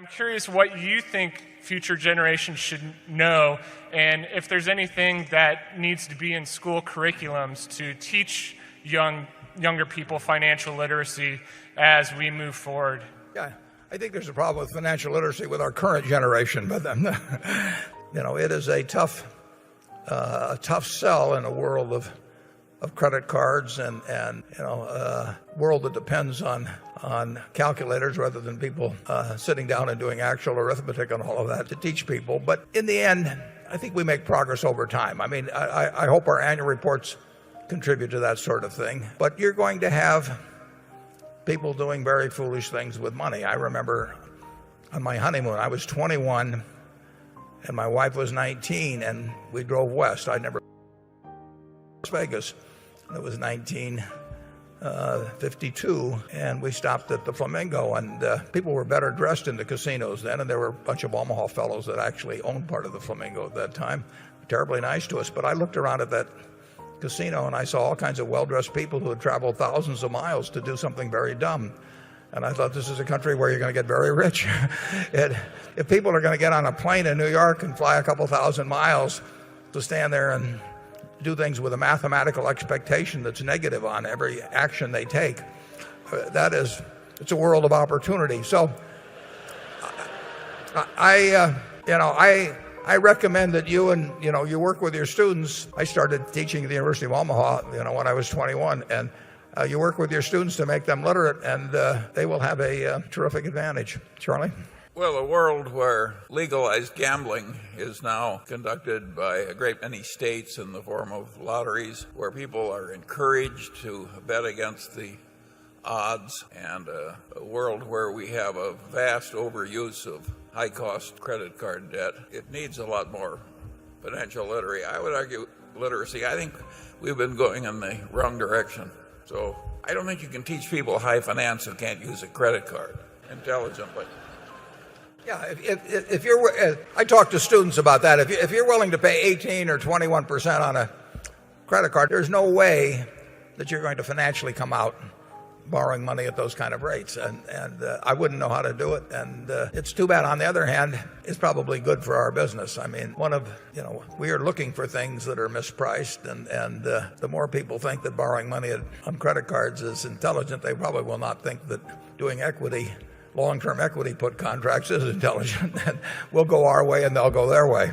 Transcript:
I'm curious what you think future generations should know, and if there's anything that needs to be in school curriculums to teach younger people financial literacy as we move forward. Yeah, I think there's a problem with financial literacy with our current generation, but it is a tough sell in a world of credit cards and a world that depends on calculators rather than people sitting down and doing actual arithmetic and all of that to teach people. But in the end, I think we make progress over time. I mean, I hope our annual reports contribute to that sort of thing. But you're going to have people doing very foolish things with money. I remember on my honeymoon, I was 21 and my wife was 19, and we drove west. I'd never been to Las Vegas. It was 1952, and we stopped at the Flamingo, and people were better dressed in the casinos then, and there were a bunch of Omaha fellows that actually owned part of the Flamingo at that time. Terribly nice to us, but I looked around at that casino and I saw all kinds of well-dressed people who had traveled thousands of miles to do something very dumb. And I thought, this is a country where you're going to get very rich. If people are going to get on a plane in New York and fly a couple thousand miles to stand there and do things with a mathematical expectation that's negative on every action they take, it's a world of opportunity. So I recommend that you work with your students. I started teaching at the University of Omaha, when I was 21, and you work with your students to make them literate, and they will have a terrific advantage. Charlie? Well, a world where legalized gambling is now conducted by a great many states in the form of lotteries, where people are encouraged to bet against the odds, and a world where we have a vast overuse of high-cost credit card debt. It needs a lot more financial literacy. I would argue literacy. I think we've been going in the wrong direction. So I don't think you can teach people high finance who can't use a credit card intelligently. Yeah, if you're, I talk to students about that. If you're willing to pay 18 or 21% on a credit card, there's no way that you're going to financially come out borrowing money at those kind of rates, and I wouldn't know how to do it, and it's too bad. On the other hand, it's probably good for our business. I mean, we are looking for things that are mispriced, and the more people think that borrowing money on credit cards is intelligent, they probably will not think that doing long-term equity put contracts is intelligent. And we'll go our way and they'll go their way.